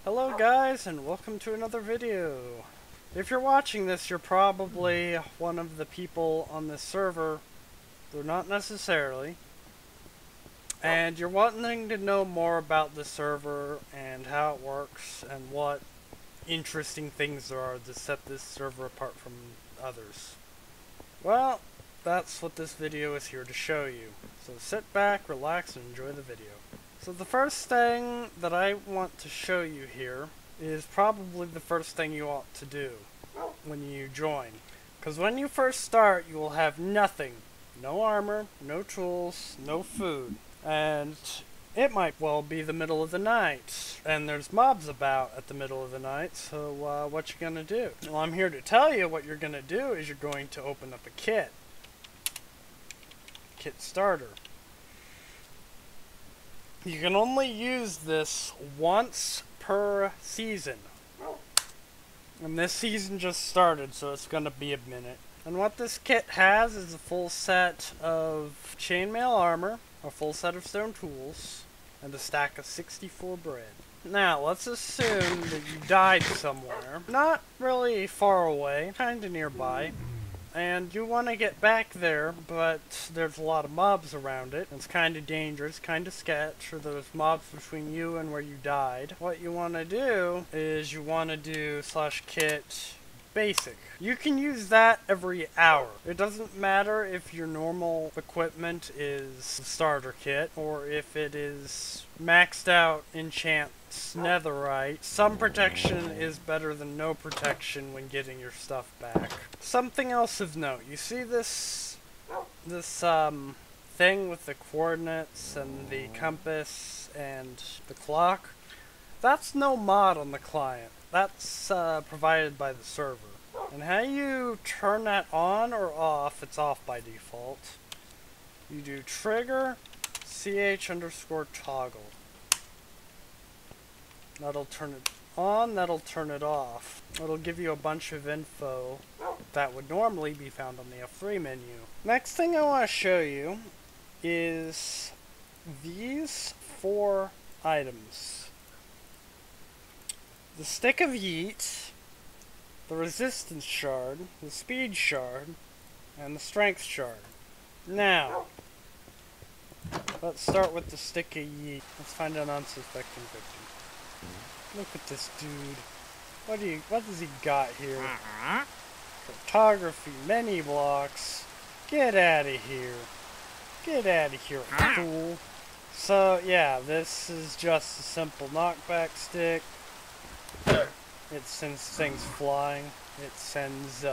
Hello guys, and welcome to another video. If you're watching this, you're probably one of the people on this server, though not necessarily. And you're wanting to know more about the server and how it works and what interesting things there are to set this server apart from others. Well, that's what this video is here to show you. So sit back, relax, and enjoy the video. So the first thing that I want to show you here is probably the first thing you ought to do when you join. Because when you first start, you will have nothing. No armor, no tools, no food. And it might well be the middle of the night. And there's mobs about at the middle of the night, so what you gonna do? Well, I'm here to tell you what you're gonna do is you're going to open up a kit. Kit starter. You can only use this once per season. And this season just started, so it's gonna be a minute. And what this kit has is a full set of chainmail armor, a full set of stone tools, and a stack of 64 bread. Now, let's assume that you died somewhere. Not really far away, kinda nearby. And you want to get back there, but there's a lot of mobs around it. It's kind of dangerous, kind of sketch, or there's mobs between you and where you died. What you want to do is you want to do /kit basic. You can use that every hour. It doesn't matter if your normal equipment is the starter kit, or if it is maxed out enchant netherite. Some protection is better than no protection when getting your stuff back. Something else of note. You see this thing with the coordinates and the compass and the clock? That's no mod on the client. That's provided by the server. And how you turn that on or off, it's off by default. You do trigger ch_toggle. That'll turn it on, that'll turn it off. It'll give you a bunch of info that would normally be found on the F3 menu. Next thing I want to show you is these 4 items. The stick of yeet, the resistance shard, the speed shard, and the strength shard. Now, let's start with the stick of yeet. Let's find an unsuspecting victim. Look at this dude. What does he got here? Photography, many blocks. Get out of here. Get out of here, fool. So, yeah, this is just a simple knockback stick. It sends things flying. It sends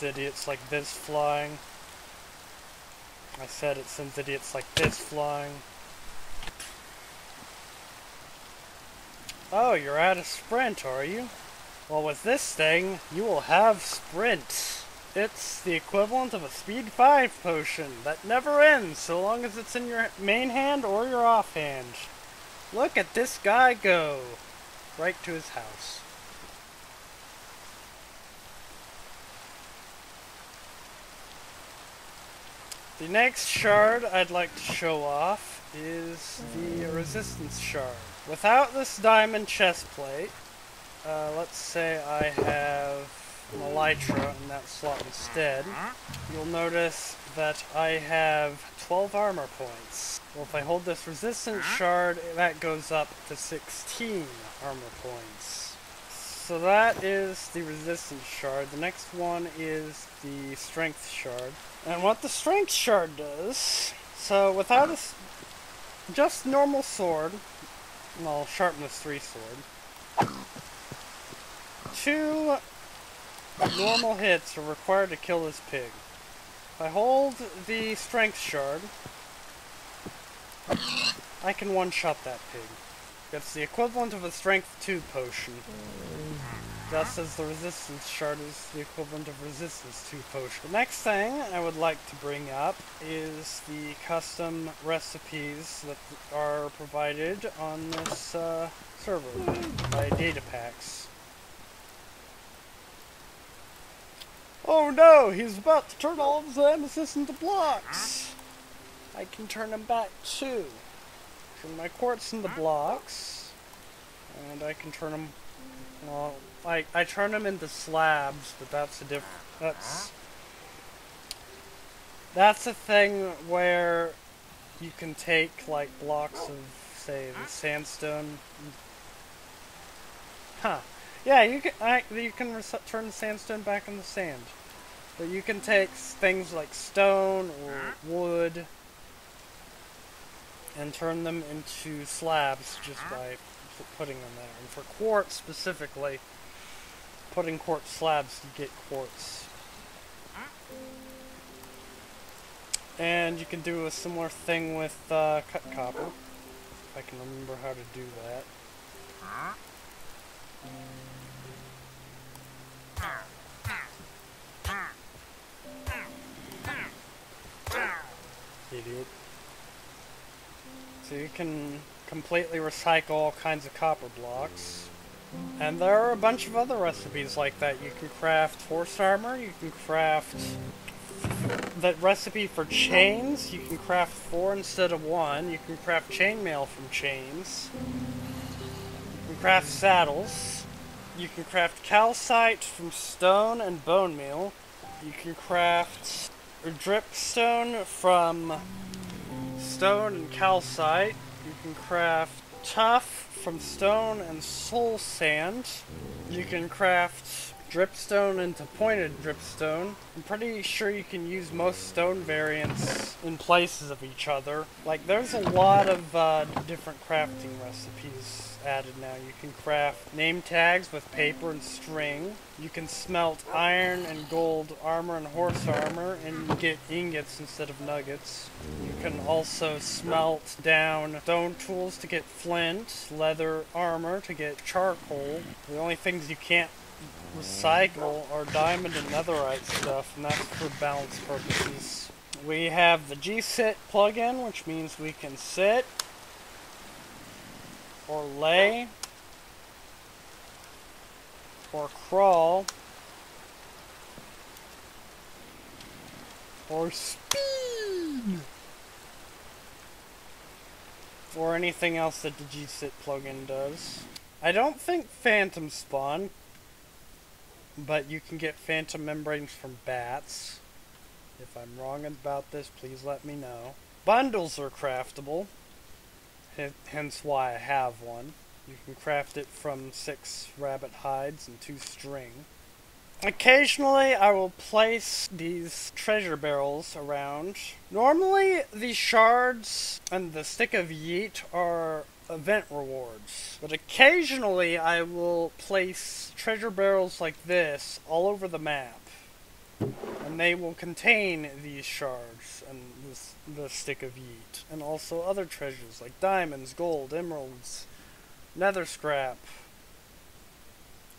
idiots like this flying. I said it sends idiots like this flying. Oh, you're out of sprint, are you? Well, with this thing, you will have sprint. It's the equivalent of a speed 5 potion that never ends so long as it's in your main hand or your offhand. Look at this guy go. Right to his house. The next shard I'd like to show off is the resistance shard. Without this diamond chest plate, let's say I have an elytra in that slot instead, you'll notice that I have 12 armor points. Well, if I hold this resistance shard, that goes up to 16 armor points. So that is the resistance shard. The next one is the strength shard. And what the strength shard does, so without just normal sword, well, sharpness 3 sword, 2 normal hits are required to kill this pig. If I hold the strength shard, I can one-shot that pig. That's the equivalent of a strength 2 potion. Just as the resistance shard is the equivalent of resistance 2 potion. The next thing I would like to bring up is the custom recipes that are provided on this server by data packs. Oh no, he's about to turn all of his amethyst into blocks! I can turn him back too. turn my quartz into blocks, and I can turn them, well, I turn them into slabs, but that's that's a thing where you can take, like, blocks of, say, the sandstone. Huh. Yeah, you can turn the sandstone back into sand. But you can take things like stone or wood and turn them into slabs just by putting them there. And for quartz specifically, putting quartz slabs to get quartz. And you can do a similar thing with cut copper, if I can remember how to do that. Idiot. So you can completely recycle all kinds of copper blocks. And there are a bunch of other recipes like that. You can craft horse armor, you can craft that recipe for chains, you can craft 4 instead of 1, you can craft chainmail from chains, you can craft saddles, you can craft calcite from stone and bone meal, you can craft dripstone from stone and calcite, you can craft tuff from stone and soul sand, you can craft dripstone into pointed dripstone. I'm pretty sure you can use most stone variants in places of each other. Like, there's a lot of different crafting recipes added now. You can craft name tags with paper and string. You can smelt iron and gold armor and horse armor and get ingots instead of nuggets. You can also smelt down stone tools to get flint, leather armor to get charcoal. The only things you can't recycle are diamond and netherite stuff, and that's for balance purposes. We have the G-sit plugin, which means we can sit or lay or crawl or speed or anything else that the G-sit plugin does. I don't think phantom spawn, but you can get phantom membranes from bats. If I'm wrong about this, please let me know. Bundles are craftable, hence why I have one. You can craft it from 6 rabbit hides and 2 string. Occasionally, I will place these treasure barrels around. Normally, the shards and the stick of yeet are event rewards, but occasionally I will place treasure barrels like this all over the map, and they will contain these shards and the stick of yeet, and also other treasures like diamonds, gold, emeralds, nether scrap,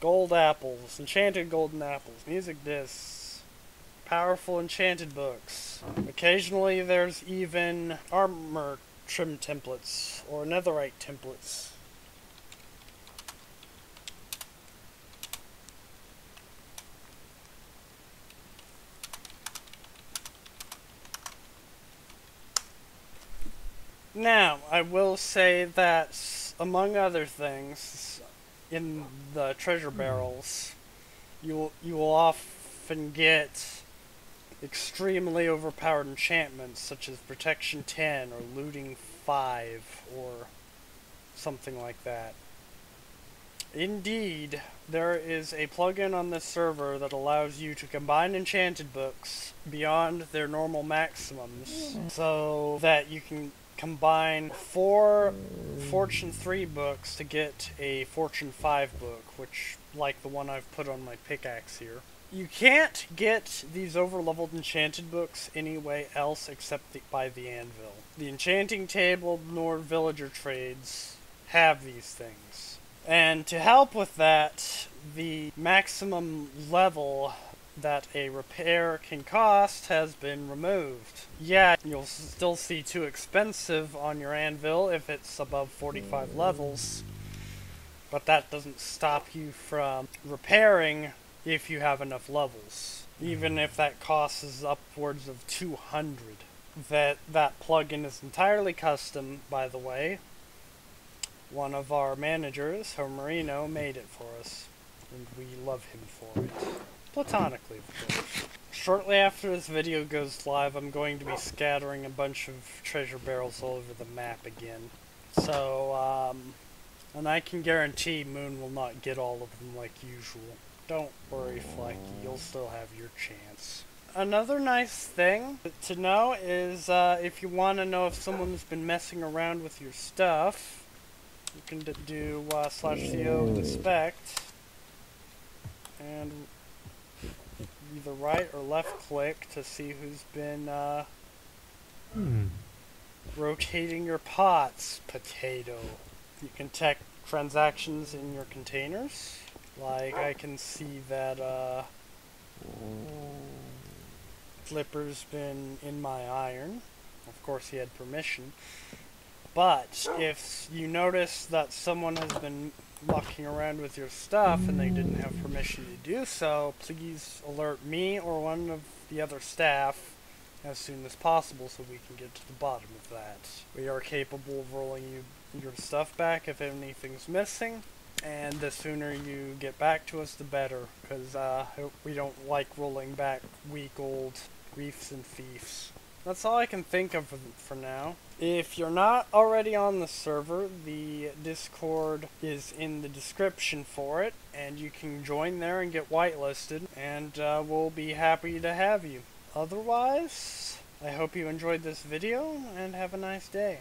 gold apples, enchanted golden apples, music discs, powerful enchanted books. Occasionally there's even armor trim templates or netherite templates. Now, I will say that, among other things, in the treasure barrels, you will often get extremely overpowered enchantments such as Protection 10 or Looting 5 or something like that. Indeed, there is a plugin on this server that allows you to combine enchanted books beyond their normal maximums, so that you can combine 4 Fortune 3 books to get a Fortune 5 book, which, like the one I've put on my pickaxe here. You can't get these over-leveled enchanted books anyway else except by the anvil. The enchanting table nor villager trades have these things. And to help with that, the maximum level that a repair can cost has been removed. Yeah, you'll still see too expensive on your anvil if it's above 45 levels, but that doesn't stop you from repairing if you have enough levels, even if that cost is upwards of 200. That plugin is entirely custom, by the way, one of our managers, Homerino, made it for us, and we love him for it. Platonically, of course. Shortly after this video goes live, I'm going to be scattering a bunch of treasure barrels all over the map again. So, and I can guarantee Moon will not get all of them like usual. Don't worry, Flecky, you'll still have your chance. Another nice thing to know is if you want to know if someone's been messing around with your stuff, you can do /co inspect and either right or left click to see who's been rotating your pots, potato. You can check transactions in your containers. Like, I can see that Flipper's been in my iron. Of course, he had permission. But if you notice that someone has been mucking around with your stuff and they didn't have permission to do so, please alert me or one of the other staff as soon as possible so we can get to the bottom of that. We are capable of rolling your stuff back if anything's missing, and the sooner you get back to us the better, because we don't like rolling back week-old reefs and thieves. That's all I can think of for now. If you're not already on the server, the Discord is in the description for it, and you can join there and get whitelisted, and we'll be happy to have you. Otherwise, I hope you enjoyed this video, and have a nice day.